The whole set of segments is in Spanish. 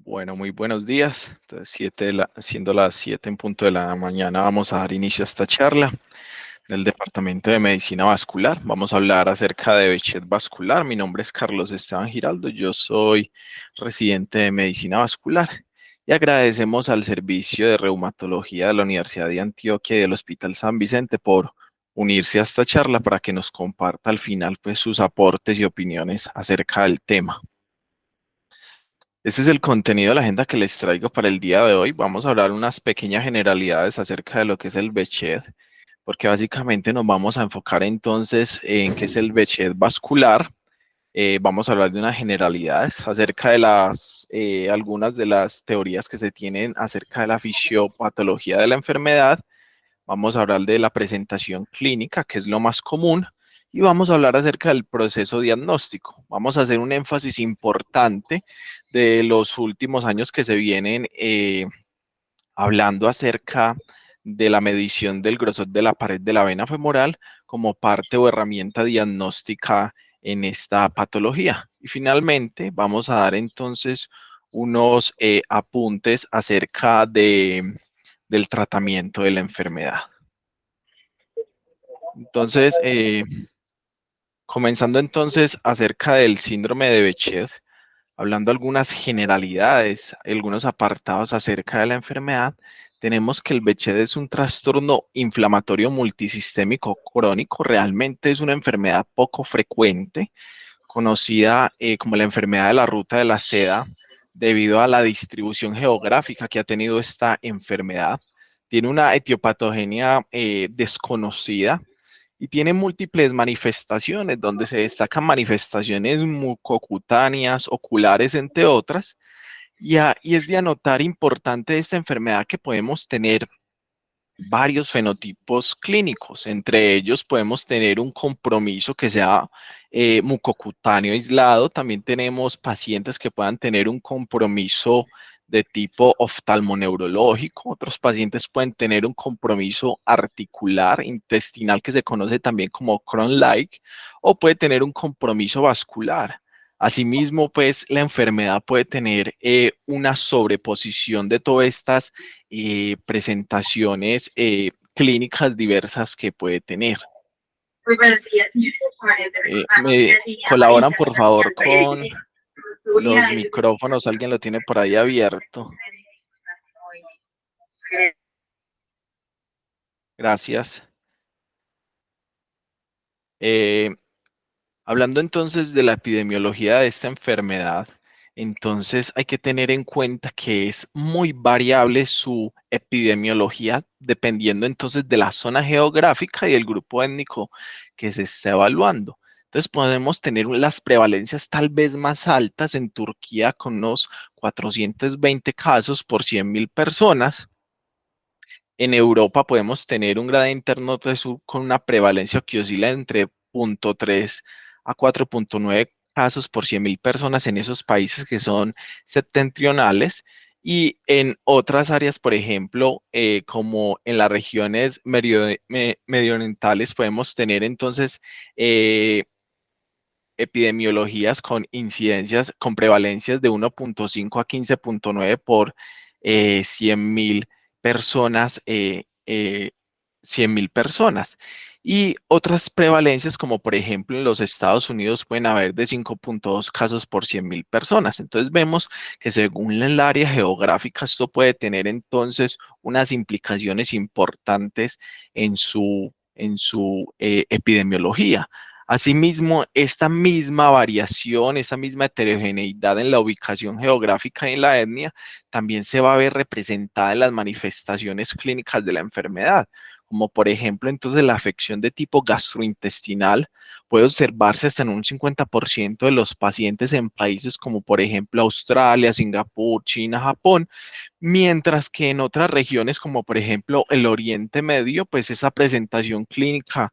Bueno, muy buenos días. Entonces, siendo las 7 en punto de la mañana, vamos a dar inicio a esta charla del Departamento de Medicina Vascular. Vamos a hablar acerca de Behçet vascular. Mi nombre es Carlos Esteban Giraldo. Yo soy residente de Medicina Vascular y agradecemos al Servicio de Reumatología de la Universidad de Antioquia y del Hospital San Vicente por unirse a esta charla para que nos comparta al final pues, sus aportes y opiniones acerca del tema. Este es el contenido de la agenda que les traigo para el día de hoy. Vamos a hablar unas pequeñas generalidades acerca de lo que es el Behçet, porque básicamente nos vamos a enfocar entonces en qué es el Behçet vascular. Vamos a hablar de unas generalidades acerca de algunas de las teorías que se tienen acerca de la fisiopatología de la enfermedad. Vamos a hablar de la presentación clínica, que es lo más común, y vamos a hablar acerca del proceso diagnóstico. Vamos a hacer un énfasis importante de los últimos años que se vienen hablando acerca de la medición del grosor de la pared de la vena femoral como parte o herramienta diagnóstica en esta patología. Y finalmente vamos a dar entonces unos apuntes acerca del tratamiento de la enfermedad. Entonces, comenzando entonces acerca del síndrome de Behçet, hablando algunas generalidades, algunos apartados acerca de la enfermedad, tenemos que el Behçet es un trastorno inflamatorio multisistémico crónico, realmente es una enfermedad poco frecuente, conocida como la enfermedad de la ruta de la seda, debido a la distribución geográfica que ha tenido esta enfermedad. Tiene una etiopatogenia desconocida y tiene múltiples manifestaciones, donde se destacan manifestaciones mucocutáneas, oculares, entre otras. Y es de anotar importante de esta enfermedad que podemos tener varios fenotipos clínicos. Entre ellos podemos tener un compromiso que sea mucocutáneo aislado. También tenemos pacientes que puedan tener un compromiso de tipo oftalmoneurológico. Otros pacientes pueden tener un compromiso articular, intestinal, que se conoce también como Crohn-like, o puede tener un compromiso vascular. Asimismo, pues la enfermedad puede tener una sobreposición de todas estas presentaciones clínicas diversas que puede tener. Muy buenos días. Me colaboran por favor con los micrófonos, alguien lo tiene por ahí abierto. Gracias. Eh, Hablando entonces de la epidemiología de esta enfermedad, entonces hay que tener en cuenta que es muy variable su epidemiología dependiendo entonces de la zona geográfica y el grupo étnico que se está evaluando. Entonces podemos tener las prevalencias tal vez más altas en Turquía con unos 420 casos por 100.000 personas. En Europa podemos tener un grado interno con una prevalencia que oscila entre 0.3 a 4.9 casos por 100.000 personas en esos países que son septentrionales, y en otras áreas, por ejemplo, como en las regiones medioorientales, podemos tener entonces eh, epidemiologías con incidencias, con prevalencias de 1.5 a 15.9 por 100.000 personas, 100.000 personas. Y otras prevalencias, como por ejemplo en los Estados Unidos, pueden haber de 5.2 casos por 100.000 personas. Entonces vemos que según el área geográfica, esto puede tener entonces unas implicaciones importantes en su epidemiología. Asimismo, esta misma variación, esa misma heterogeneidad en la ubicación geográfica y en la etnia también se va a ver representada en las manifestaciones clínicas de la enfermedad, como por ejemplo entonces la afección de tipo gastrointestinal puede observarse hasta en un 50% de los pacientes en países como por ejemplo Australia, Singapur, China, Japón, mientras que en otras regiones como por ejemplo el Oriente Medio, pues esa presentación clínica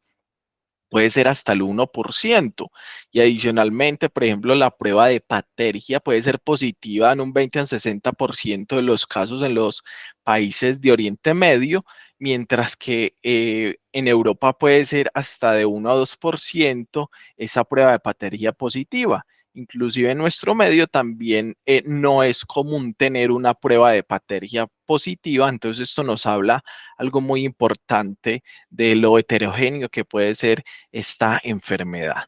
puede ser hasta el 1%. Y adicionalmente, por ejemplo, la prueba de patergia puede ser positiva en un 20 al 60% de los casos en los países de Oriente Medio, mientras que en Europa puede ser hasta de 1 a 2% esa prueba de patergia positiva. inclusive en nuestro medio también no es común tener una prueba de patología positiva, entonces esto nos habla algo muy importante de lo heterogéneo que puede ser esta enfermedad.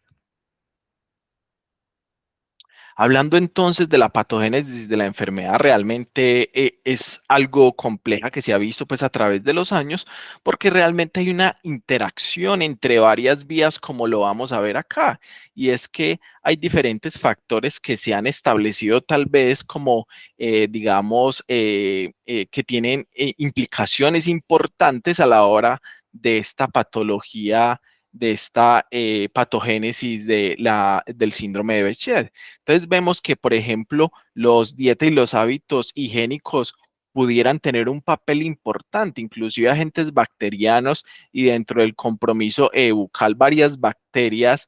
Hablando entonces de la patogénesis de la enfermedad, realmente es algo compleja que se ha visto pues a través de los años, porque realmente hay una interacción entre varias vías como lo vamos a ver acá, y es que hay diferentes factores que se han establecido tal vez como, digamos, que tienen implicaciones importantes a la hora de esta patología, de esta patogénesis del síndrome de Behçet. Entonces vemos que, por ejemplo, los dietas y los hábitos higiénicos pudieran tener un papel importante, inclusive agentes bacterianos, y dentro del compromiso bucal varias bacterias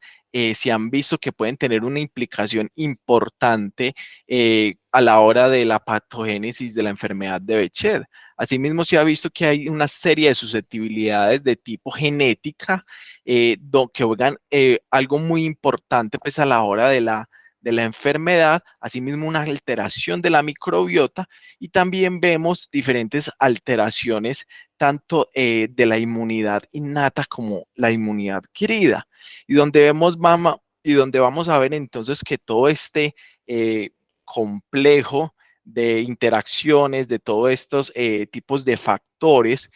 se han visto que pueden tener una implicación importante a la hora de la patogénesis de la enfermedad de Behçet. Asimismo, se ha visto que hay una serie de susceptibilidades de tipo genética que juegan algo muy importante pues, a la hora de la enfermedad, asimismo una alteración de la microbiota, y también vemos diferentes alteraciones tanto de la inmunidad innata como la inmunidad adquirida, y donde y donde vamos a ver entonces que todo este complejo de interacciones, de todos estos tipos de factores,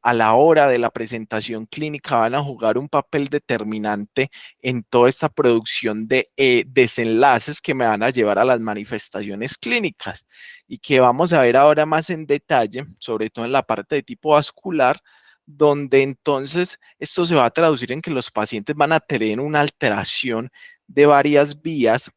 a la hora de la presentación clínica van a jugar un papel determinante en toda esta producción de desenlaces que me van a llevar a las manifestaciones clínicas, y que vamos a ver ahora más en detalle, sobre todo en la parte de tipo vascular, donde entonces esto se va a traducir en que los pacientes van a tener una alteración de varias vías,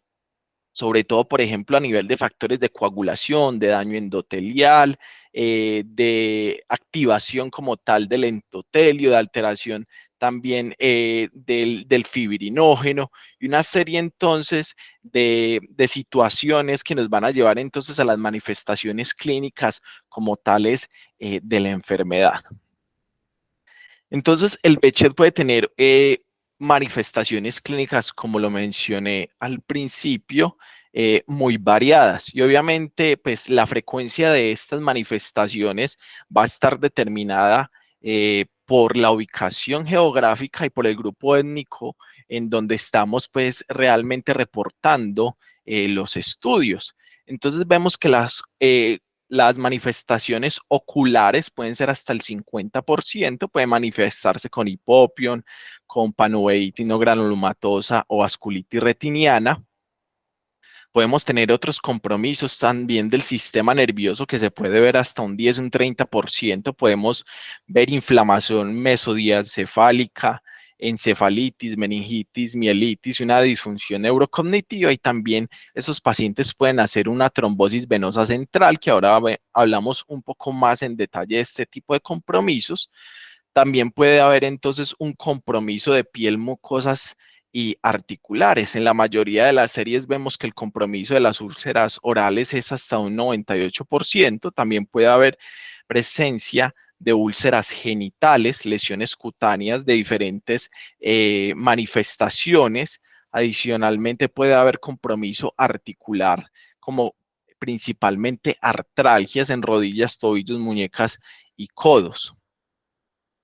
sobre todo, por ejemplo, a nivel de factores de coagulación, de daño endotelial, de activación como tal del endotelio, de alteración también del fibrinógeno, y una serie entonces de situaciones que nos van a llevar entonces a las manifestaciones clínicas como tales de la enfermedad. Entonces, el Behçet puede tener manifestaciones clínicas, como lo mencioné al principio, muy variadas. Y obviamente, pues la frecuencia de estas manifestaciones va a estar determinada por la ubicación geográfica y por el grupo étnico en donde estamos, pues, realmente reportando los estudios. Entonces, vemos que las manifestaciones oculares pueden ser hasta el 50%, puede manifestarse con hipopión, con panuveitis no granulomatosa o vasculitis retiniana. Podemos tener otros compromisos también del sistema nervioso que se puede ver hasta un 10, un 30%. Podemos ver inflamación mesodiacefálica, encefalitis, meningitis, mielitis y una disfunción neurocognitiva, y también esos pacientes pueden hacer una trombosis venosa central, que ahora hablamos un poco más en detalle de este tipo de compromisos. También puede haber entonces un compromiso de piel, mucosas y articulares. En la mayoría de las series vemos que el compromiso de las úlceras orales es hasta un 98%. También puede haber presencia de úlceras genitales, lesiones cutáneas de diferentes manifestaciones. Adicionalmente puede haber compromiso articular, como principalmente artralgias en rodillas, tobillos, muñecas y codos.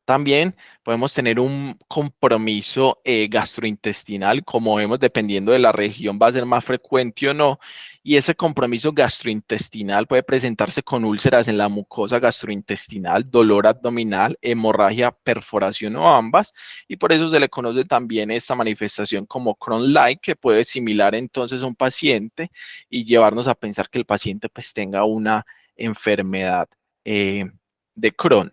También podemos tener un compromiso gastrointestinal, como vemos, dependiendo de la región, va a ser más frecuente o no. Y ese compromiso gastrointestinal puede presentarse con úlceras en la mucosa gastrointestinal, dolor abdominal, hemorragia, perforación o ambas. Y por eso se le conoce también esta manifestación como Crohn-like, que puede similar entonces a un paciente y llevarnos a pensar que el paciente pues tenga una enfermedad de Crohn.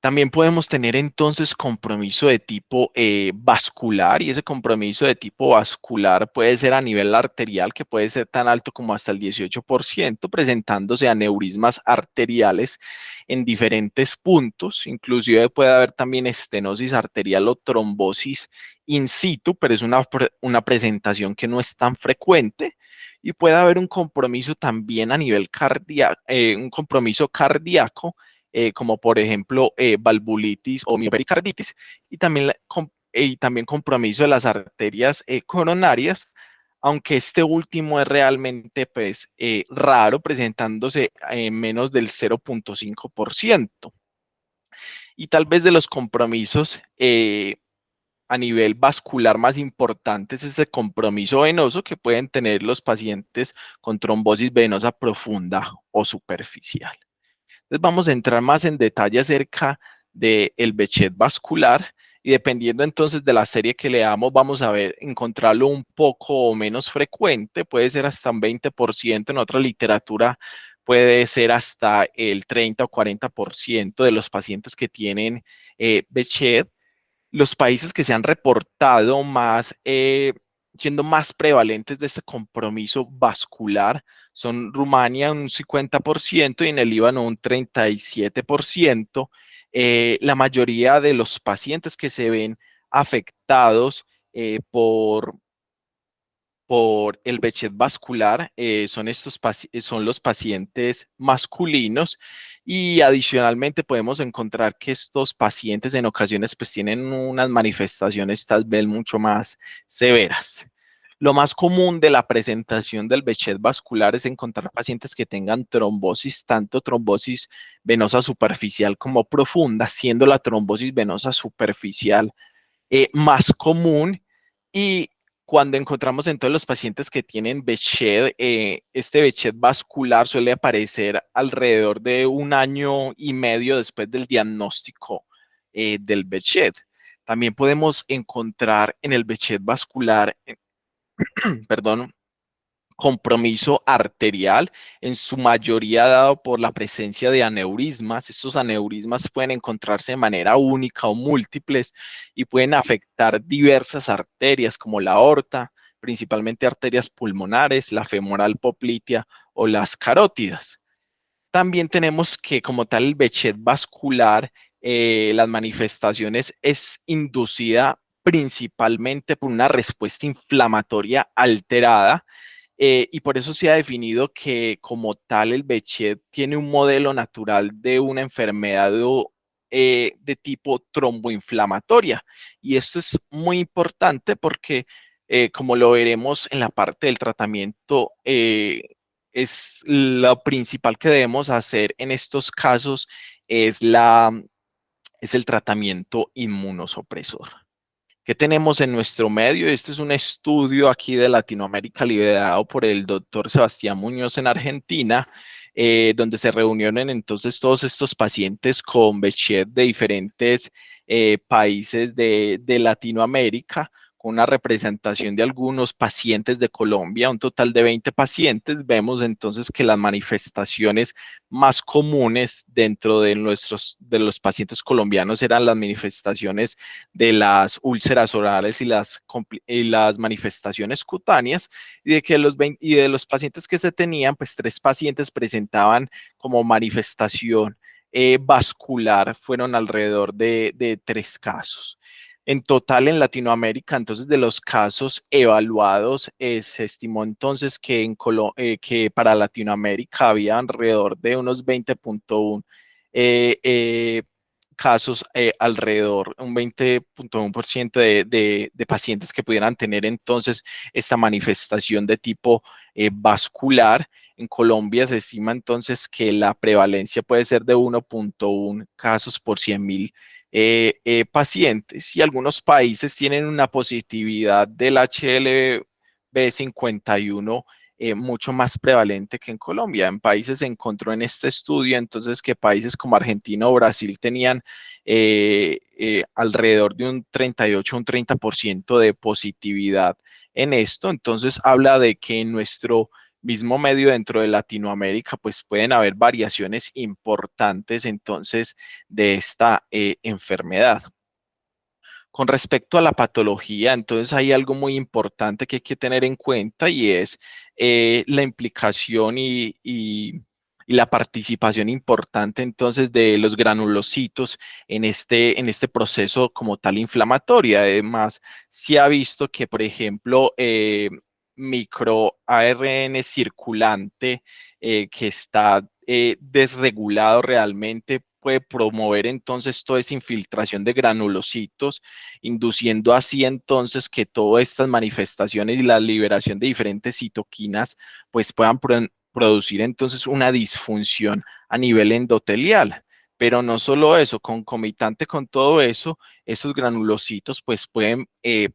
También podemos tener entonces compromiso de tipo vascular, y ese compromiso de tipo vascular puede ser a nivel arterial, que puede ser tan alto como hasta el 18%, presentándose aneurismas arteriales en diferentes puntos. Inclusive puede haber también estenosis arterial o trombosis in situ, pero es una presentación que no es tan frecuente. Y puede haber un compromiso también a nivel cardíaco, un compromiso cardíaco, como por ejemplo valvulitis o miopericarditis, y también, y también compromiso de las arterias coronarias, aunque este último es realmente pues, raro, presentándose en menos del 0,5%. Y tal vez de los compromisos a nivel vascular más importantes es el compromiso venoso que pueden tener los pacientes con trombosis venosa profunda o superficial. Entonces vamos a entrar más en detalle acerca del Behçet vascular y dependiendo entonces de la serie que leamos, vamos a ver, encontrarlo un poco o menos frecuente, puede ser hasta un 20%, en otra literatura puede ser hasta el 30 o 40% de los pacientes que tienen Behçet. Los países que se han reportado más, siendo más prevalentes de este compromiso vascular son Rumania un 50% y en el Líbano un 37%. La mayoría de los pacientes que se ven afectados por el Behçet vascular son los pacientes masculinos y adicionalmente podemos encontrar que estos pacientes en ocasiones pues tienen unas manifestaciones tal vez mucho más severas. Lo más común de la presentación del Behçet vascular es encontrar pacientes que tengan trombosis, tanto trombosis venosa superficial como profunda, siendo la trombosis venosa superficial más común. Y cuando encontramos en todos los pacientes que tienen Behçet, este Behçet vascular suele aparecer alrededor de 1 año y medio después del diagnóstico del Behçet. También podemos encontrar en el Behçet vascular, perdón, compromiso arterial, en su mayoría dado por la presencia de aneurismas. Estos aneurismas pueden encontrarse de manera única o múltiples y pueden afectar diversas arterias como la aorta, principalmente arterias pulmonares, la femoral poplitea o las carótidas. También tenemos que como tal el Behçet vascular, las manifestaciones es inducida principalmente por una respuesta inflamatoria alterada, y por eso se ha definido que como tal el Behçet tiene un modelo natural de una enfermedad de tipo tromboinflamatoria. Y esto es muy importante porque, como lo veremos en la parte del tratamiento, es lo principal que debemos hacer en estos casos es, es el tratamiento inmunosupresor. ¿Qué tenemos en nuestro medio? Este es un estudio aquí de Latinoamérica liderado por el doctor Sebastián Muñoz en Argentina, donde se reunieron entonces todos estos pacientes con Behçet de diferentes países de Latinoamérica, con una representación de algunos pacientes de Colombia, un total de 20 pacientes. Vemos entonces que las manifestaciones más comunes dentro de los pacientes colombianos eran las manifestaciones de las úlceras orales y las manifestaciones cutáneas, y y de los pacientes que se tenían, pues 3 pacientes presentaban como manifestación vascular, fueron alrededor de 3 casos. En total en Latinoamérica, entonces de los casos evaluados, se estimó entonces que para Latinoamérica había alrededor de unos 20,1 casos, alrededor, un 20,1% de pacientes que pudieran tener entonces esta manifestación de tipo vascular. En Colombia se estima entonces que la prevalencia puede ser de 1,1 casos por 100,000 pacientes, y algunos países tienen una positividad del HLV51 mucho más prevalente que en Colombia. En países se encontró en este estudio entonces que países como Argentina o Brasil tenían alrededor de un 38 o un 30% de positividad en esto. Entonces habla de que en nuestro mismo medio dentro de Latinoamérica pues pueden haber variaciones importantes entonces de esta enfermedad. Con respecto a la patología, entonces hay algo muy importante que hay que tener en cuenta y es la implicación y la participación importante entonces de los granulocitos en este proceso como tal inflamatorio. Además, se ha visto que, por ejemplo, micro ARN circulante que está desregulado realmente puede promover entonces toda esa infiltración de granulocitos, induciendo así entonces que todas estas manifestaciones y la liberación de diferentes citoquinas pues puedan producir entonces una disfunción a nivel endotelial. Pero no solo eso, concomitante con todo eso, esos granulocitos pues pueden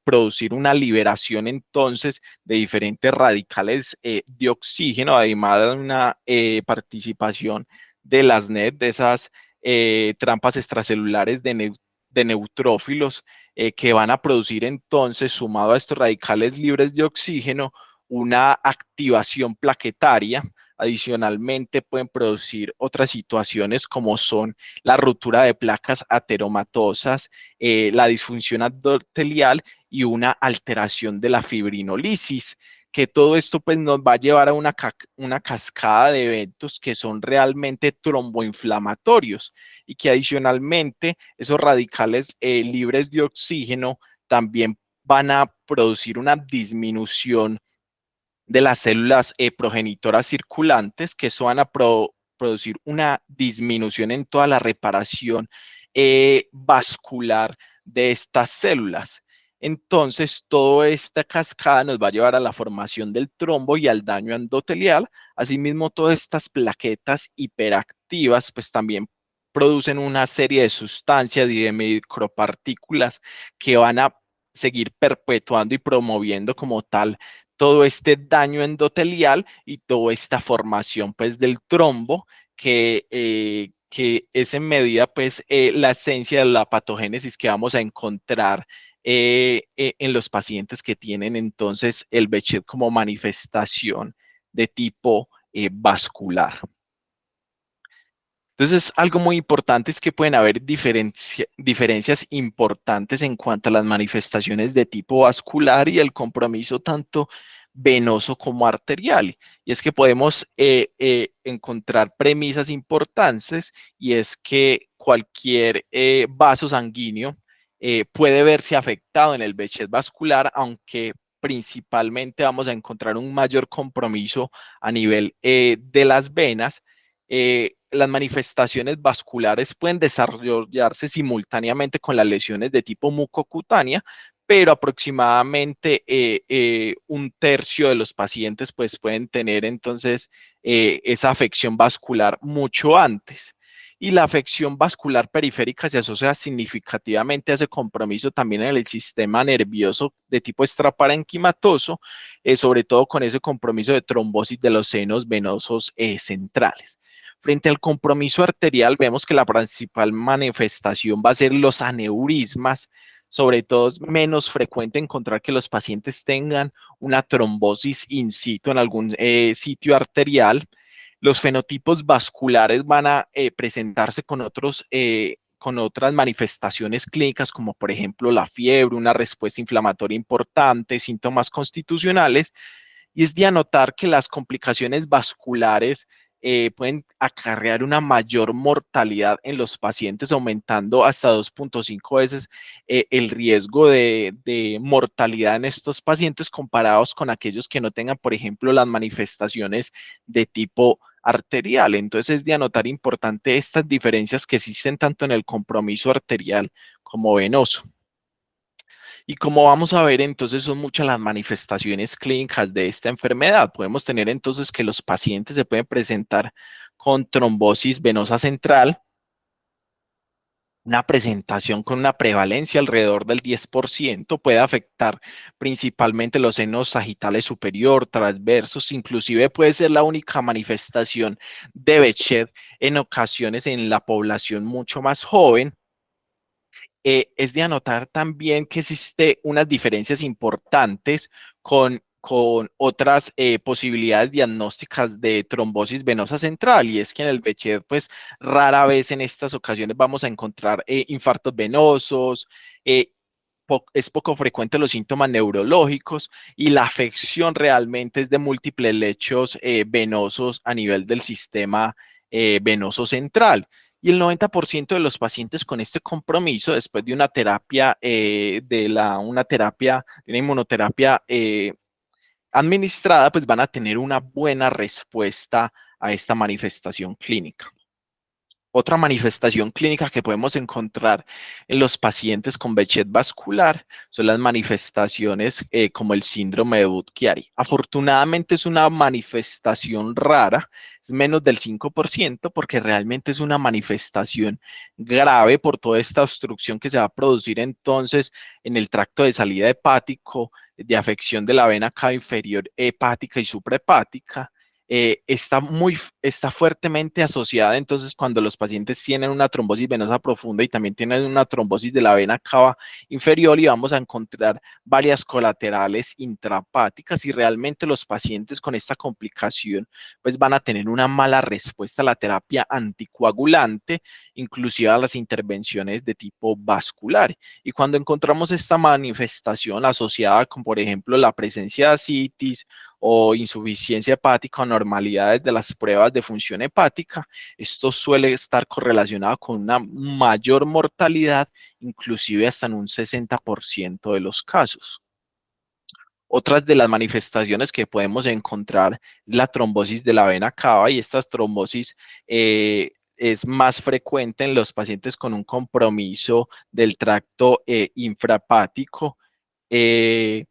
producir una liberación entonces de diferentes radicales de oxígeno, además de una participación de las NET, de esas trampas extracelulares de neutrófilos que van a producir entonces, sumado a estos radicales libres de oxígeno, una activación plaquetaria. Adicionalmente, pueden producir otras situaciones como son la ruptura de placas ateromatosas, la disfunción endotelial y una alteración de la fibrinolisis, que todo esto pues nos va a llevar a una cascada de eventos que son realmente tromboinflamatorios y que adicionalmente esos radicales libres de oxígeno también van a producir una disminución de las células progenitoras circulantes, que eso van a producir una disminución en toda la reparación vascular de estas células. Entonces, toda esta cascada nos va a llevar a la formación del trombo y al daño endotelial. Asimismo, todas estas plaquetas hiperactivas, pues también producen una serie de sustancias y de micropartículas que van a seguir perpetuando y promoviendo como tal todo este daño endotelial y toda esta formación pues del trombo que es en medida pues la esencia de la patogénesis que vamos a encontrar en los pacientes que tienen entonces el Behçet como manifestación de tipo vascular. Entonces, algo muy importante es que pueden haber diferencias importantes en cuanto a las manifestaciones de tipo vascular y el compromiso tanto venoso como arterial. Y es que podemos encontrar premisas importantes y es que cualquier vaso sanguíneo puede verse afectado en el Behçet vascular, aunque principalmente vamos a encontrar un mayor compromiso a nivel de las venas. Las manifestaciones vasculares pueden desarrollarse simultáneamente con las lesiones de tipo mucocutánea, pero aproximadamente un tercio de los pacientes pues, pueden tener entonces esa afección vascular mucho antes. Y la afección vascular periférica se asocia significativamente a ese compromiso también en el sistema nervioso de tipo extraparenquimatoso, sobre todo con ese compromiso de trombosis de los senos venosos centrales. Frente al compromiso arterial, vemos que la principal manifestación va a ser los aneurismas. Sobre todo es menos frecuente encontrar que los pacientes tengan una trombosis in situ en algún sitio arterial. Los fenotipos vasculares van a presentarse con otras manifestaciones clínicas, como por ejemplo la fiebre, una respuesta inflamatoria importante, síntomas constitucionales, y es de anotar que las complicaciones vasculares pueden acarrear una mayor mortalidad en los pacientes, aumentando hasta 2.5 veces el riesgo de mortalidad en estos pacientes comparados con aquellos que no tengan, por ejemplo, las manifestaciones de tipo arterial. Entonces es de anotar importante estas diferencias que existen tanto en el compromiso arterial como venoso. Y como vamos a ver, entonces son muchas las manifestaciones clínicas de esta enfermedad. Podemos tener entonces que los pacientes se pueden presentar con trombosis venosa central, una presentación con una prevalencia alrededor del 10%, puede afectar principalmente los senos sagitales superior, transversos, inclusive puede ser la única manifestación de Behçet en ocasiones en la población mucho más joven. Es de anotar también que existe unas diferencias importantes con otras posibilidades diagnósticas de trombosis venosa central, y es que en el Behçet, pues rara vez en estas ocasiones vamos a encontrar infartos venosos, eh, es poco frecuente los síntomas neurológicos y la afección realmente es de múltiples lechos venosos a nivel del sistema venoso central. Y el 90% de los pacientes con este compromiso, después de una terapia, una inmunoterapia administrada, pues van a tener una buena respuesta a esta manifestación clínica. Otra manifestación clínica que podemos encontrar en los pacientes con Behçet vascular son las manifestaciones como el síndrome de Budd-Chiari. Afortunadamente es una manifestación rara, es menos del 5%, porque realmente es una manifestación grave por toda esta obstrucción que se va a producir entonces en el tracto de salida hepático, de afección de la vena cava inferior hepática y suprahepática. Está fuertemente asociada entonces cuando los pacientes tienen una trombosis venosa profunda y también tienen una trombosis de la vena cava inferior, y vamos a encontrar varias colaterales intrahepáticas, y realmente los pacientes con esta complicación pues van a tener una mala respuesta a la terapia anticoagulante, inclusive a las intervenciones de tipo vascular. Y cuando encontramos esta manifestación asociada con, por ejemplo, la presencia de ascitis o insuficiencia hepática o anormalidades de las pruebas de función hepática, esto suele estar correlacionado con una mayor mortalidad, inclusive hasta en un 60% de los casos. Otras de las manifestaciones que podemos encontrar es la trombosis de la vena cava, y esta trombosis es más frecuente en los pacientes con un compromiso del tracto infrahepático, eh,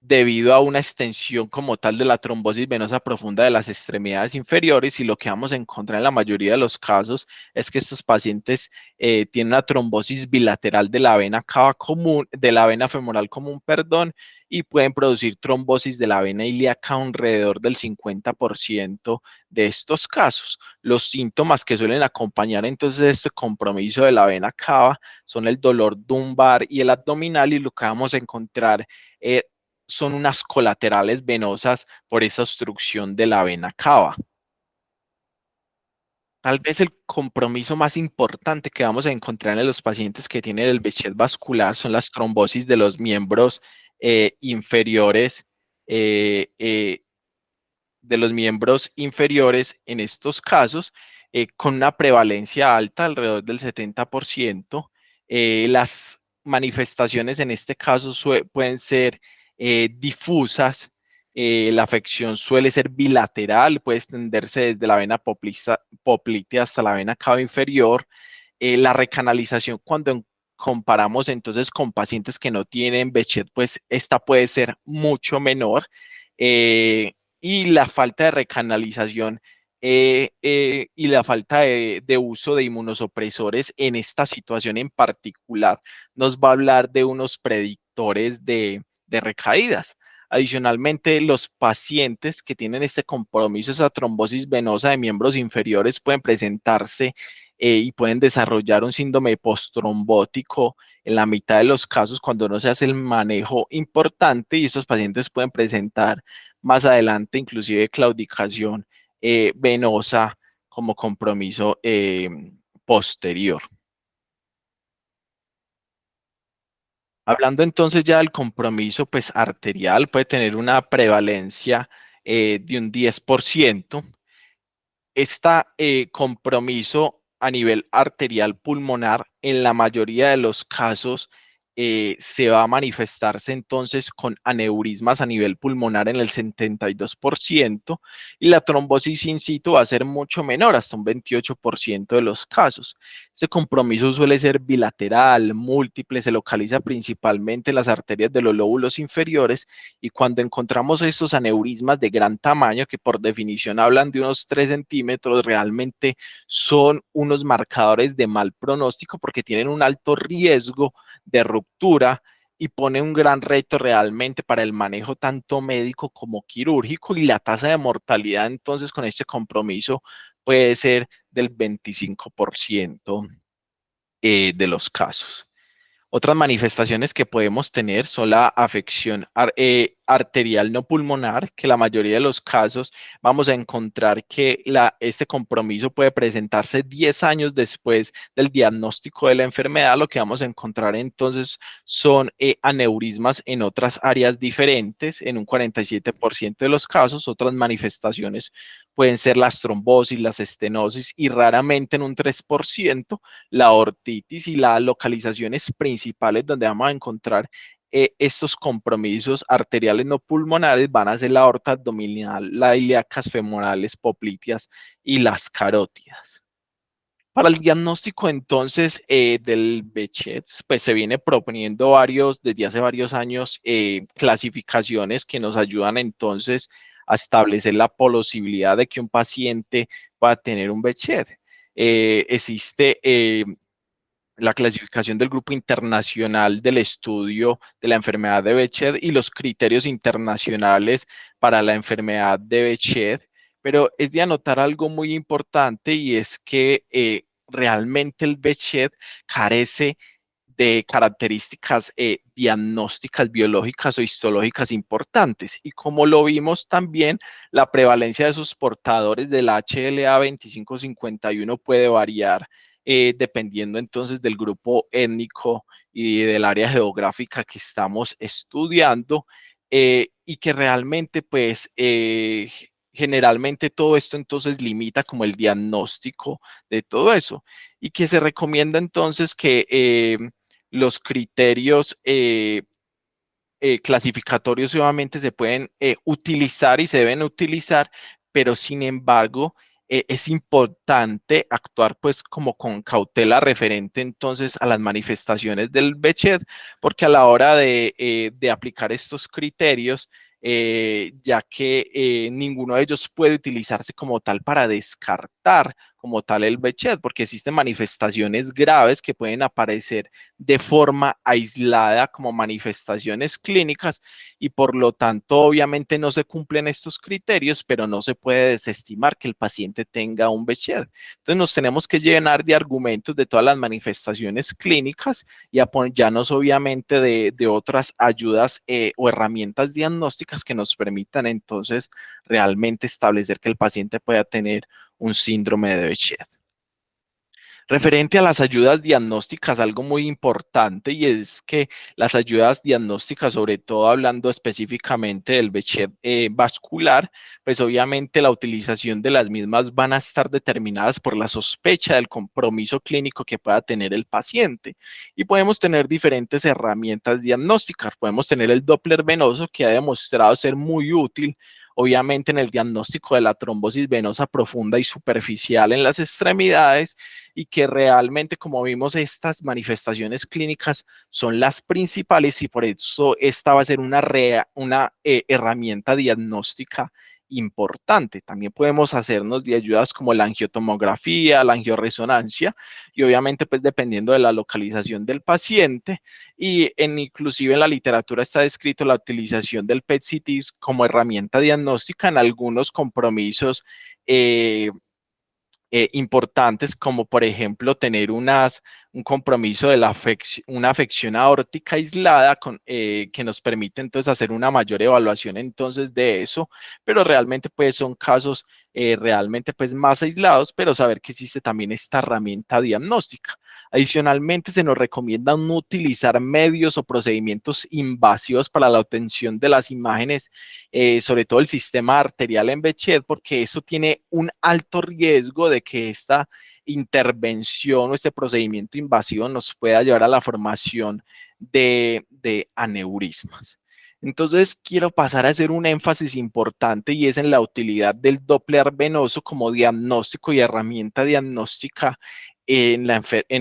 debido a una extensión como tal de la trombosis venosa profunda de las extremidades inferiores, y lo que vamos a encontrar en la mayoría de los casos es que estos pacientes tienen una trombosis bilateral de la vena cava común, de la vena femoral común, perdón, y pueden producir trombosis de la vena ilíaca alrededor del 50% de estos casos. Los síntomas que suelen acompañar entonces este compromiso de la vena cava son el dolor lumbar y el abdominal, y lo que vamos a encontrar eh, son unas colaterales venosas por esa obstrucción de la vena cava. Tal vez el compromiso más importante que vamos a encontrar en los pacientes que tienen el Behçet vascular son las trombosis de los miembros inferiores, eh, eh, en estos casos, con una prevalencia alta, alrededor del 70%. Las manifestaciones en este caso pueden ser difusas. La afección suele ser bilateral, puede extenderse desde la vena poplitea hasta la vena cava inferior. La recanalización, cuando comparamos entonces con pacientes que no tienen Behçet, pues esta puede ser mucho menor. Eh, y la falta de recanalización y la falta de uso de inmunosupresores en esta situación en particular nos va a hablar de unos predictores de recaídas. Adicionalmente, los pacientes que tienen este compromiso, esa trombosis venosa de miembros inferiores, pueden presentarse y pueden desarrollar un síndrome postrombótico en la mitad de los casos cuando no se hace el manejo importante, y estos pacientes pueden presentar más adelante inclusive claudicación venosa como compromiso posterior. Hablando entonces ya del compromiso pues arterial, puede tener una prevalencia de un 10%. Este compromiso a nivel arterial pulmonar en la mayoría de los casos se va a manifestarse entonces con aneurismas a nivel pulmonar en el 72%, y la trombosis in situ va a ser mucho menor, hasta un 28% de los casos. Este compromiso suele ser bilateral, múltiple, se localiza principalmente en las arterias de los lóbulos inferiores, y cuando encontramos estos aneurismas de gran tamaño, que por definición hablan de unos 3 centímetros, realmente son unos marcadores de mal pronóstico porque tienen un alto riesgo de ruptura y pone un gran reto realmente para el manejo tanto médico como quirúrgico, y la tasa de mortalidad entonces con este compromiso puede ser del 25% de los casos. Otras manifestaciones que podemos tener son la afección arterial no pulmonar, que la mayoría de los casos vamos a encontrar que este compromiso puede presentarse 10 años después del diagnóstico de la enfermedad. Lo que vamos a encontrar entonces son aneurismas en otras áreas diferentes en un 47% de los casos. Otras manifestaciones pueden ser las trombosis, las estenosis, y raramente en un 3% la ortitis, y las localizaciones principales donde vamos a encontrar estos compromisos arteriales no pulmonares van a ser la aorta abdominal, las ilíacas femorales, popliteas y las carótidas. Para el diagnóstico entonces del Behçet, pues se viene proponiendo desde hace varios años, clasificaciones que nos ayudan entonces a establecer la posibilidad de que un paciente pueda tener un Behçet. Existe la clasificación del Grupo Internacional del Estudio de la Enfermedad de Behçet y los criterios internacionales para la enfermedad de Behçet, pero es de anotar algo muy importante, y es que realmente el Behçet carece de características diagnósticas, biológicas o histológicas importantes. Y como lo vimos también, la prevalencia de sus portadores del HLA 2551 puede variar dependiendo entonces del grupo étnico y del área geográfica que estamos estudiando, y que realmente pues generalmente todo esto entonces limita como el diagnóstico de todo eso, y que se recomienda entonces que los criterios clasificatorios obviamente se pueden utilizar y se deben utilizar, pero sin embargo es importante actuar pues como con cautela referente entonces a las manifestaciones del Behçet, porque a la hora de aplicar estos criterios, ya que ninguno de ellos puede utilizarse como tal para descartar como tal el Behçet, porque existen manifestaciones graves que pueden aparecer de forma aislada como manifestaciones clínicas, y por lo tanto obviamente no se cumplen estos criterios, pero no se puede desestimar que el paciente tenga un Behçet. Entonces nos tenemos que llenar de argumentos de todas las manifestaciones clínicas y apoyarnos obviamente de otras ayudas o herramientas diagnósticas que nos permitan entonces realmente establecer que el paciente pueda tener un síndrome de Behçet. Referente a las ayudas diagnósticas, algo muy importante, y es que las ayudas diagnósticas, sobre todo hablando específicamente del Behçet vascular, pues obviamente la utilización de las mismas van a estar determinadas por la sospecha del compromiso clínico que pueda tener el paciente. Y podemos tener diferentes herramientas diagnósticas. Podemos tener el Doppler venoso, que ha demostrado ser muy útil obviamente en el diagnóstico de la trombosis venosa profunda y superficial en las extremidades, y que realmente, como vimos, estas manifestaciones clínicas son las principales, y por eso esta va a ser una herramienta diagnóstica importante. También podemos hacernos de ayudas como la angiotomografía, la angioresonancia, y obviamente pues dependiendo de la localización del paciente, y inclusive en la literatura está descrito la utilización del PET-CT como herramienta diagnóstica en algunos compromisos importantes, como por ejemplo tener un compromiso de una afección aórtica aislada que nos permite entonces hacer una mayor evaluación entonces de eso, pero realmente pues son casos realmente pues más aislados, pero saber que existe también esta herramienta diagnóstica. Adicionalmente, se nos recomienda no utilizar medios o procedimientos invasivos para la obtención de las imágenes, sobre todo el sistema arterial en Behçet, porque eso tiene un alto riesgo de que esta intervención o este procedimiento invasivo nos pueda llevar a la formación de aneurismas. Entonces, quiero pasar a hacer un énfasis importante, y es en la utilidad del Doppler venoso como diagnóstico y herramienta diagnóstica en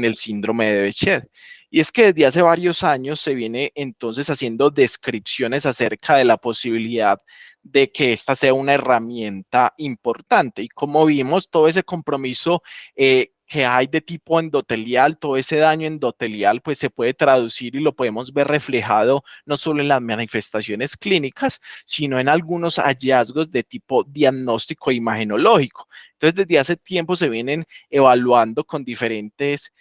el síndrome de Behçet. Y es que desde hace varios años se viene entonces haciendo descripciones acerca de la posibilidad de que esta sea una herramienta importante. Y como vimos, todo ese compromiso que hay de tipo endotelial, todo ese daño endotelial, pues se puede traducir y lo podemos ver reflejado no solo en las manifestaciones clínicas, sino en algunos hallazgos de tipo diagnóstico e imagenológico. Entonces, desde hace tiempo se vienen evaluando con diferentes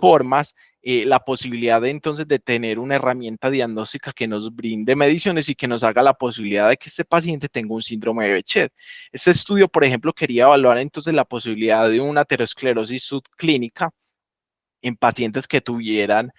formas la posibilidad de entonces de tener una herramienta diagnóstica que nos brinde mediciones y que nos haga la posibilidad de que este paciente tenga un síndrome de Behçet. Este estudio, por ejemplo, quería evaluar entonces la posibilidad de una aterosclerosis subclínica en pacientes que tuvieran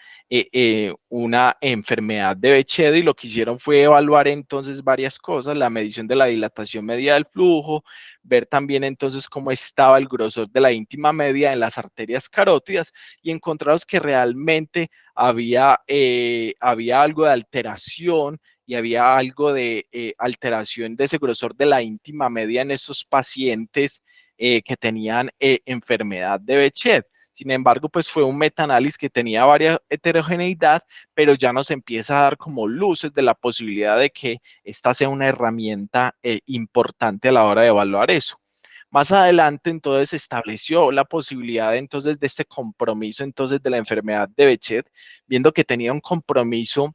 una enfermedad de Behçet, y lo que hicieron fue evaluar entonces varias cosas: la medición de la dilatación media del flujo, ver también entonces cómo estaba el grosor de la íntima media en las arterias carótidas, y encontramos que realmente había algo de alteración y había algo de alteración de ese grosor de la íntima media en esos pacientes que tenían enfermedad de Behçet. Sin embargo, pues fue un metaanálisis que tenía varias heterogeneidad, pero ya nos empieza a dar como luces de la posibilidad de que esta sea una herramienta importante a la hora de evaluar eso. Más adelante, entonces, se estableció la posibilidad, entonces, de este compromiso, entonces, de la enfermedad de Behçet, viendo que tenía un compromiso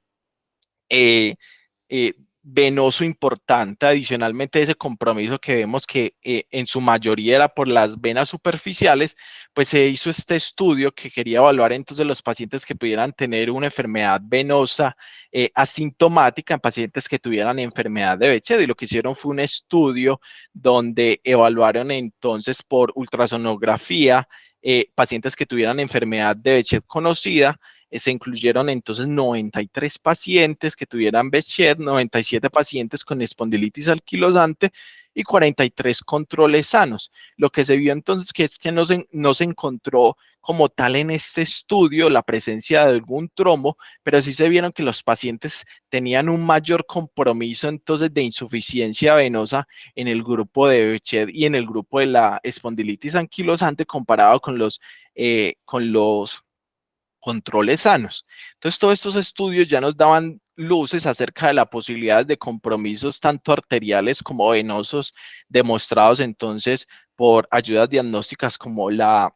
eh, venoso importante, adicionalmente ese compromiso que vemos que en su mayoría era por las venas superficiales, pues se hizo este estudio que quería evaluar entonces los pacientes que pudieran tener una enfermedad venosa asintomática en pacientes que tuvieran enfermedad de Behçet, y lo que hicieron fue un estudio donde evaluaron entonces por ultrasonografía pacientes que tuvieran enfermedad de Behçet conocida. Se incluyeron entonces 93 pacientes que tuvieran Behçet, 97 pacientes con espondilitis anquilosante y 43 controles sanos. Lo que se vio entonces que es que no se encontró como tal en este estudio la presencia de algún trombo, pero sí se vieron que los pacientes tenían un mayor compromiso entonces de insuficiencia venosa en el grupo de Behçet y en el grupo de la espondilitis anquilosante comparado con los controles sanos. Entonces, todos estos estudios ya nos daban luces acerca de la posibilidad de compromisos tanto arteriales como venosos demostrados entonces por ayudas diagnósticas como la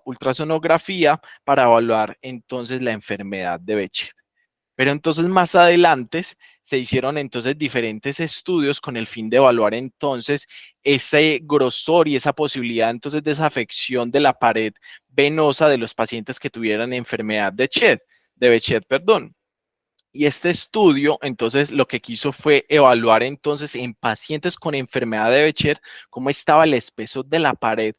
ultrasonografía para evaluar entonces la enfermedad de Behçet. Pero entonces más adelante se hicieron entonces diferentes estudios con el fin de evaluar entonces ese grosor y esa posibilidad entonces de esa afección de la pared venosa de los pacientes que tuvieran enfermedad de Behçet, perdón. Y este estudio, entonces, lo que quiso fue evaluar entonces en pacientes con enfermedad de Behçet cómo estaba el espesor de la pared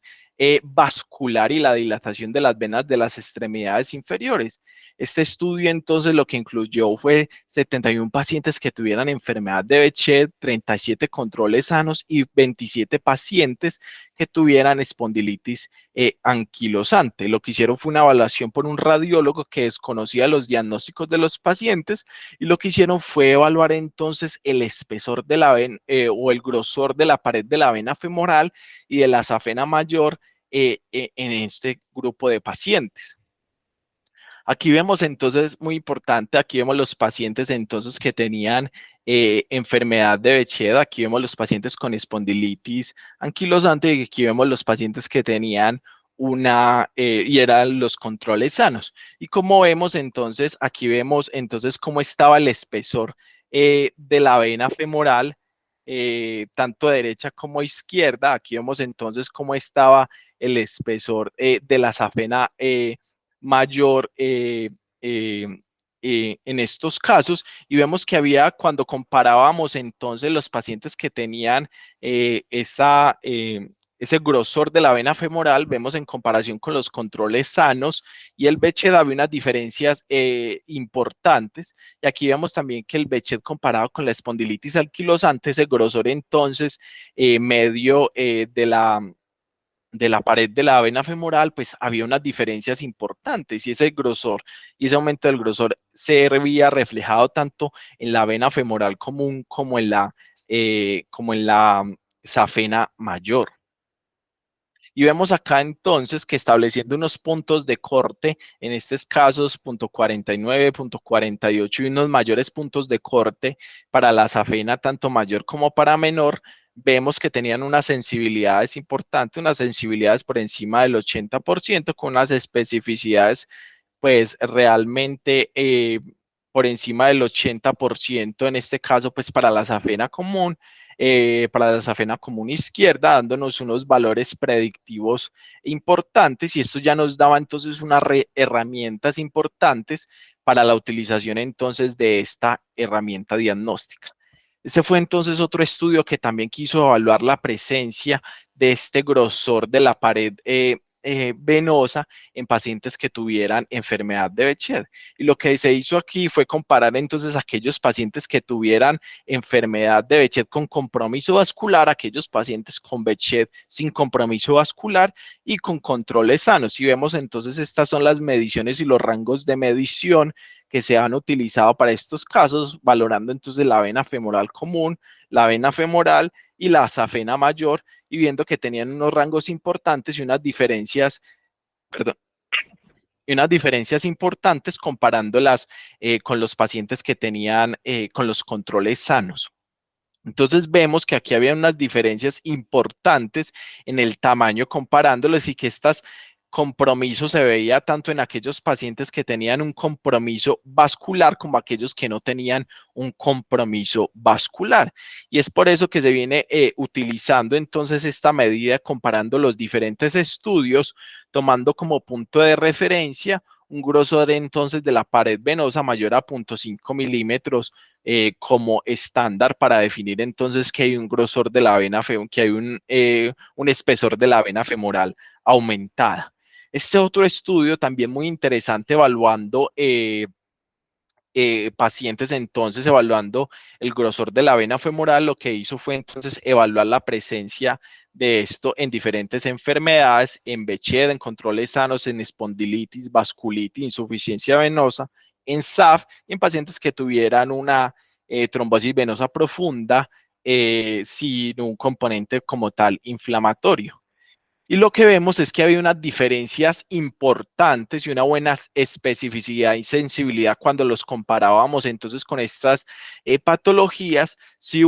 vascular y la dilatación de las venas de las extremidades inferiores. Este estudio entonces lo que incluyó fue 71 pacientes que tuvieran enfermedad de Behçet, 37 controles sanos y 27 pacientes que tuvieran espondilitis anquilosante. Lo que hicieron fue una evaluación por un radiólogo que desconocía los diagnósticos de los pacientes, y lo que hicieron fue evaluar entonces el espesor de la vena o el grosor de la pared de la vena femoral y de la safena mayor en este grupo de pacientes. Aquí vemos entonces, muy importante, aquí vemos los pacientes entonces que tenían enfermedad de Behçet, aquí vemos los pacientes con espondilitis anquilosante y aquí vemos los pacientes que tenían y eran los controles sanos. Y como vemos entonces, aquí vemos entonces cómo estaba el espesor de la vena femoral, tanto derecha como izquierda. Aquí vemos entonces cómo estaba el espesor de la safena mayor en estos casos, y vemos que había, cuando comparábamos entonces los pacientes que tenían ese grosor de la vena femoral, vemos en comparación con los controles sanos y el Behçet había unas diferencias importantes, y aquí vemos también que el Behçet comparado con la espondilitis anquilosante, ese grosor entonces medio de la pared de la vena femoral, pues había unas diferencias importantes, y ese grosor y ese aumento del grosor se veía reflejado tanto en la vena femoral común como en la safena mayor. Y vemos acá entonces que estableciendo unos puntos de corte, en estos casos punto 49, punto 48 y unos mayores puntos de corte para la safena tanto mayor como para menor, vemos que tenían unas sensibilidades importantes, unas sensibilidades por encima del 80%, con unas especificidades pues realmente por encima del 80% en este caso, pues para la safena común izquierda, dándonos unos valores predictivos importantes, y esto ya nos daba entonces unas herramientas importantes para la utilización entonces de esta herramienta diagnóstica. Ese fue entonces otro estudio que también quiso evaluar la presencia de este grosor de la pared venosa en pacientes que tuvieran enfermedad de Behçet. Y lo que se hizo aquí fue comparar entonces aquellos pacientes que tuvieran enfermedad de Behçet con compromiso vascular, aquellos pacientes con Behçet sin compromiso vascular y con controles sanos. Y vemos entonces estas son las mediciones y los rangos de medición que se han utilizado para estos casos, valorando entonces la vena femoral común, la vena femoral y la safena mayor, y viendo que tenían unos rangos importantes y unas diferencias perdón, y unas diferencias importantes comparándolas con los pacientes que tenían con los controles sanos. Entonces vemos que aquí había unas diferencias importantes en el tamaño comparándolos y que estos compromisos se veía tanto en aquellos pacientes que tenían un compromiso vascular como aquellos que no tenían un compromiso vascular. Y es por eso que se viene utilizando entonces esta medida comparando los diferentes estudios, tomando como punto de referencia un grosor entonces de la pared venosa mayor a 0.5 milímetros como estándar para definir entonces que hay un grosor de la vena, que hay un espesor de la vena femoral aumentada. Este otro estudio también muy interesante evaluando pacientes entonces evaluando el grosor de la vena femoral, lo que hizo fue entonces evaluar la presencia de esto en diferentes enfermedades, en Behçet, en controles sanos, en espondilitis, vasculitis, insuficiencia venosa, en SAF, y en pacientes que tuvieran una trombosis venosa profunda sin un componente como tal inflamatorio. Y lo que vemos es que había unas diferencias importantes y una buena especificidad y sensibilidad cuando los comparábamos entonces con estas patologías. Si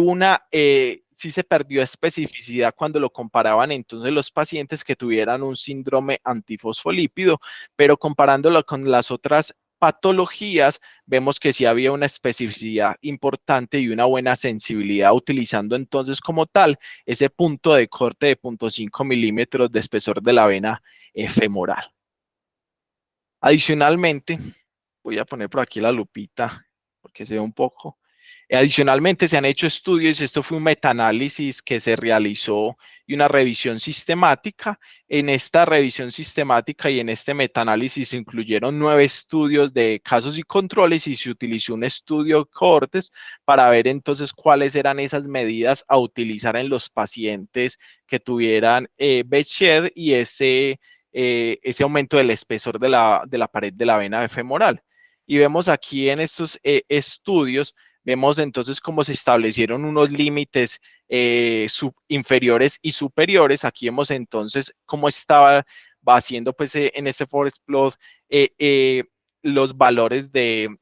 se perdió especificidad cuando lo comparaban entonces los pacientes que tuvieran un síndrome antifosfolípido, pero comparándolo con las otras patologías, vemos que sí había una especificidad importante y una buena sensibilidad utilizando entonces como tal ese punto de corte de 0.5 milímetros de espesor de la vena femoral. Adicionalmente, voy a poner por aquí la lupita porque se ve un poco. Adicionalmente, se han hecho estudios, esto fue un metaanálisis que se realizó y una revisión sistemática. En esta revisión sistemática y en este metaanálisis se incluyeron 9 estudios de casos y controles y se utilizó un estudio cohortes para ver entonces cuáles eran esas medidas a utilizar en los pacientes que tuvieran Behçet y ese aumento del espesor de la pared de la vena femoral. Y vemos aquí en estos estudios, vemos entonces cómo se establecieron unos límites inferiores y superiores. Aquí vemos entonces cómo estaba va haciendo pues en este forest plot los valores de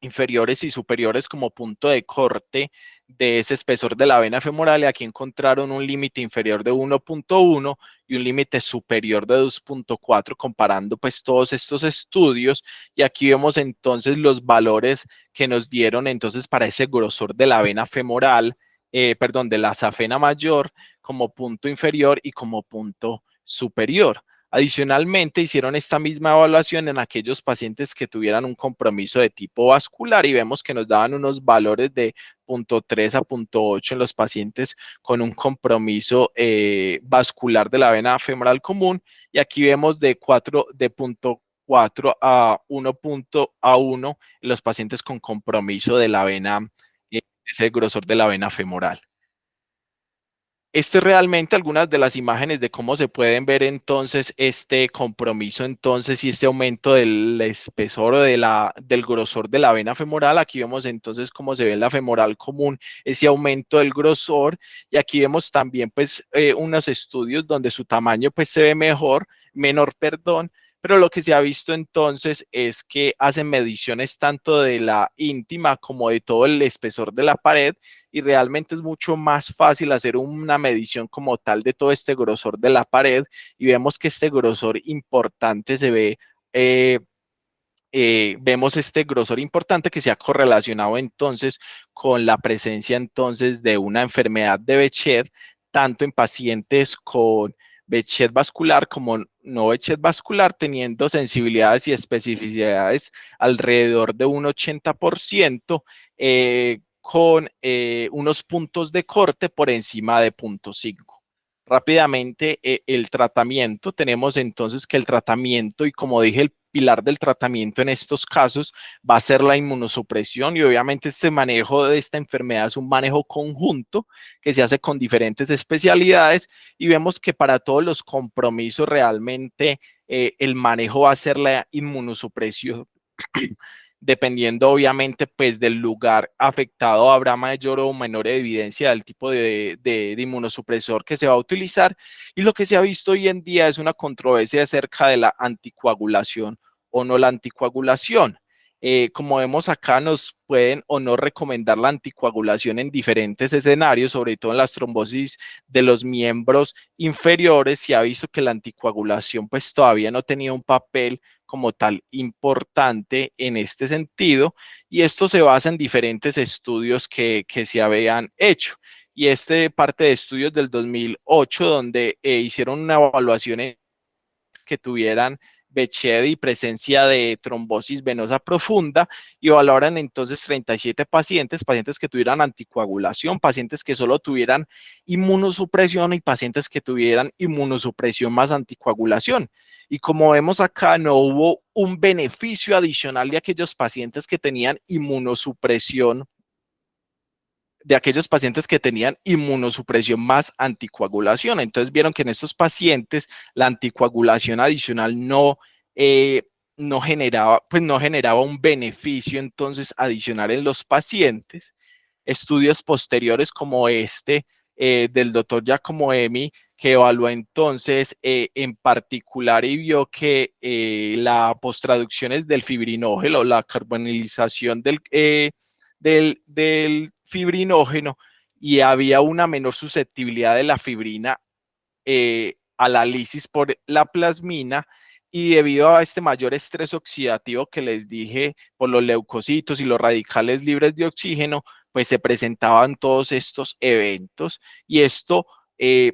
inferiores y superiores como punto de corte de ese espesor de la vena femoral, y aquí encontraron un límite inferior de 1.1 y un límite superior de 2.4 comparando pues todos estos estudios, y aquí vemos entonces los valores que nos dieron entonces para ese grosor de la vena femoral, perdón, de la safena mayor como punto inferior y como punto superior. Adicionalmente, hicieron esta misma evaluación en aquellos pacientes que tuvieran un compromiso de tipo vascular y vemos que nos daban unos valores de 0.3 a 0.8 en los pacientes con un compromiso vascular de la vena femoral común, y aquí vemos de 0.4 a 1.1 en los pacientes con compromiso de la vena, ese grosor de la vena femoral. Este es realmente algunas de las imágenes de cómo se pueden ver entonces este compromiso entonces y este aumento del espesor o del grosor de la vena femoral. Aquí vemos entonces cómo se ve en la femoral común ese aumento del grosor, y aquí vemos también pues unos estudios donde su tamaño pues se ve menor, perdón, pero lo que se ha visto entonces es que hacen mediciones tanto de la íntima como de todo el espesor de la pared, y realmente es mucho más fácil hacer una medición como tal de todo este grosor de la pared, y vemos que este grosor importante se ve, vemos este grosor importante que se ha correlacionado entonces con la presencia entonces de una enfermedad de Behçet, tanto en pacientes con Behçet vascular como no Behçet vascular, teniendo sensibilidades y especificidades alrededor de un 80%, con unos puntos de corte por encima de 0.5. Rápidamente, el tratamiento, tenemos entonces que el tratamiento, y como dije, el pilar del tratamiento en estos casos va a ser la inmunosupresión, y obviamente este manejo de esta enfermedad es un manejo conjunto que se hace con diferentes especialidades, y vemos que para todos los compromisos realmente el manejo va a ser la inmunosupresión dependiendo obviamente pues del lugar afectado, habrá mayor o menor evidencia del tipo de inmunosupresor que se va a utilizar. Y lo que se ha visto hoy en día es una controversia acerca de la anticoagulación o no la anticoagulación. Como vemos acá, nos pueden o no recomendar la anticoagulación en diferentes escenarios, sobre todo en las trombosis de los miembros inferiores. Se ha visto que la anticoagulación pues todavía no tenía un papel como tal importante en este sentido, y esto se basa en diferentes estudios que se habían hecho. Y este parte de estudios del 2008, donde hicieron una evaluación en que tuvieran Beched y presencia de trombosis venosa profunda, y evaluaron entonces 37 pacientes, pacientes que tuvieran anticoagulación, pacientes que solo tuvieran inmunosupresión y pacientes que tuvieran inmunosupresión más anticoagulación. Y como vemos acá, no hubo un beneficio adicional de aquellos pacientes que tenían inmunosupresión, de aquellos pacientes que tenían inmunosupresión más anticoagulación. Entonces vieron que en estos pacientes la anticoagulación adicional eh, no generaba un beneficio entonces adicional en los pacientes. Estudios posteriores como este del doctor Giacomo Emi, que evaluó entonces en particular y vio que la postraducciones del fibrinógeno, la carbonilización del fibrinógeno, y había una menor susceptibilidad de la fibrina a la lisis por la plasmina, y debido a este mayor estrés oxidativo que les dije por los leucocitos y los radicales libres de oxígeno, pues se presentaban todos estos eventos, y esto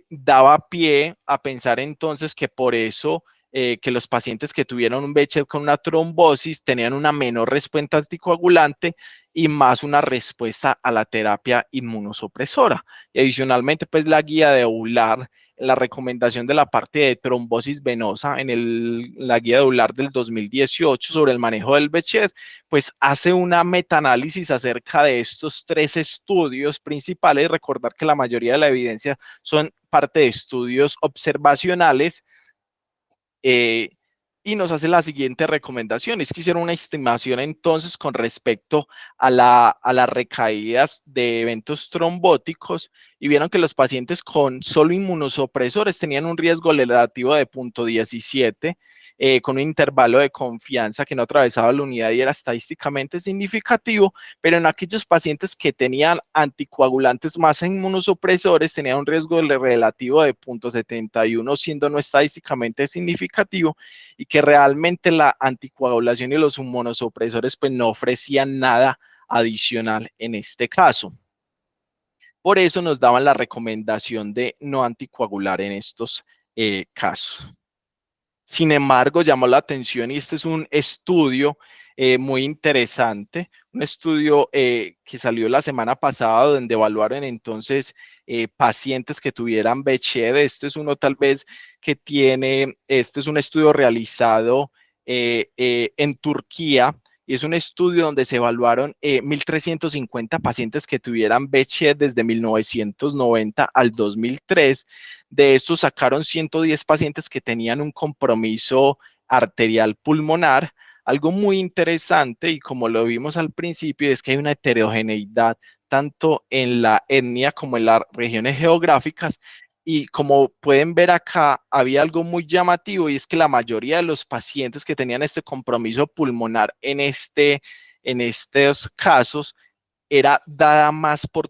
daba pie a pensar entonces que por eso que los pacientes que tuvieron un Bechet con una trombosis tenían una menor respuesta anticoagulante y más una respuesta a la terapia inmunosupresora. Y adicionalmente, pues la guía de EULAR, la recomendación de la parte de trombosis venosa en la guía de EULAR del 2018 sobre el manejo del Bechet, pues hace una metaanálisis acerca de estos tres estudios principales. Recordar que la mayoría de la evidencia son parte de estudios observacionales, eh, y nos hace la siguiente recomendación. Es que hicieron una estimación entonces con respecto a las recaídas de eventos trombóticos, y vieron que los pacientes con solo inmunosupresores tenían un riesgo relativo de 0.17, con un intervalo de confianza que no atravesaba la unidad y era estadísticamente significativo, pero en aquellos pacientes que tenían anticoagulantes más inmunosupresores tenían un riesgo relativo de 0.71, siendo no estadísticamente significativo, y que realmente la anticoagulación y los inmunosupresores pues no ofrecían nada adicional en este caso. Por eso nos daban la recomendación de no anticoagular en estos casos. Sin embargo, llamó la atención, y este es un estudio muy interesante, un estudio que salió la semana pasada, donde evaluaron entonces pacientes que tuvieran Beched. Este es uno tal vez este es un estudio realizado en Turquía, y es un estudio donde se evaluaron 1.350 pacientes que tuvieran Beched desde 1990 al 2003. De estos sacaron 110 pacientes que tenían un compromiso arterial pulmonar. Algo muy interesante, y como lo vimos al principio, es que hay una heterogeneidad tanto en la etnia como en las regiones geográficas. Y como pueden ver acá, había algo muy llamativo, y es que la mayoría de los pacientes que tenían este compromiso pulmonar en estos casos era dada más por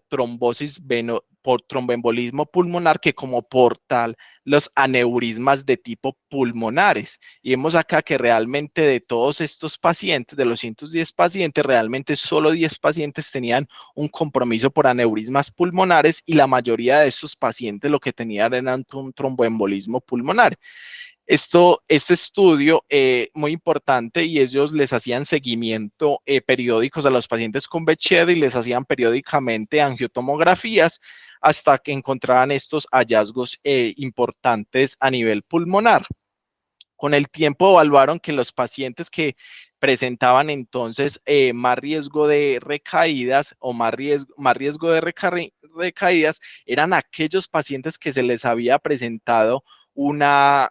por tromboembolismo pulmonar que como por tal los aneurismas de tipo pulmonares. Y vemos acá que realmente de todos estos pacientes, de los 110 pacientes, realmente solo 10 pacientes tenían un compromiso por aneurismas pulmonares, y la mayoría de estos pacientes lo que tenían era un tromboembolismo pulmonar. Este estudio muy importante, y ellos les hacían seguimiento periódicos a los pacientes con Beched y les hacían periódicamente angiotomografías hasta que encontraran estos hallazgos importantes a nivel pulmonar. Con el tiempo evaluaron que los pacientes que presentaban entonces más riesgo de recaídas o más riesgo de recaídas eran aquellos pacientes que se les había presentado una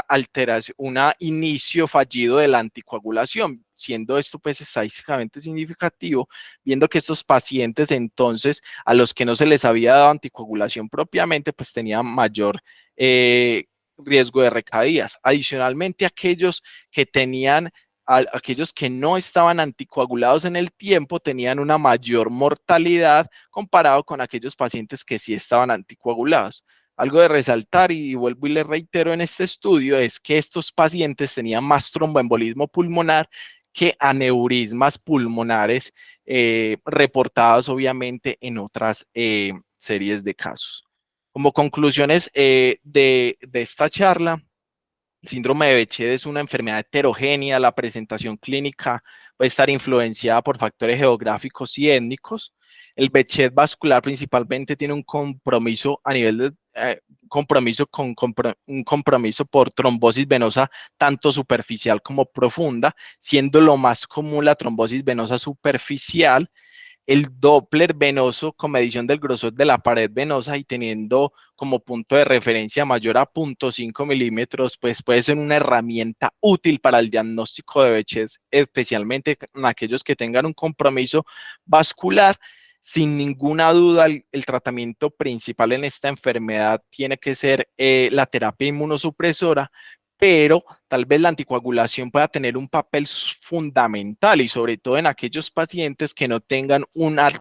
alteración, un inicio fallido de la anticoagulación, siendo esto pues estadísticamente significativo, viendo que estos pacientes entonces a los que no se les había dado anticoagulación propiamente, pues tenían mayor riesgo de recaídas. Adicionalmente, aquellos que no estaban anticoagulados en el tiempo tenían una mayor mortalidad comparado con aquellos pacientes que sí estaban anticoagulados. Algo de resaltar, y vuelvo y le reitero en este estudio, es que estos pacientes tenían más tromboembolismo pulmonar que aneurismas pulmonares reportados obviamente en otras series de casos. Como conclusiones de esta charla, el síndrome de Behçet es una enfermedad heterogénea. La presentación clínica puede estar influenciada por factores geográficos y étnicos. El Behçet vascular principalmente tiene un compromiso a nivel de un compromiso por trombosis venosa tanto superficial como profunda, siendo lo más común la trombosis venosa superficial. El Doppler venoso con medición del grosor de la pared venosa y teniendo como punto de referencia mayor a 0.5 milímetros, pues puede ser una herramienta útil para el diagnóstico de Behçet, especialmente en aquellos que tengan un compromiso vascular. Sin ninguna duda, el tratamiento principal en esta enfermedad tiene que ser la terapia inmunosupresora, pero tal vez la anticoagulación pueda tener un papel fundamental y sobre todo en aquellos pacientes que no tengan una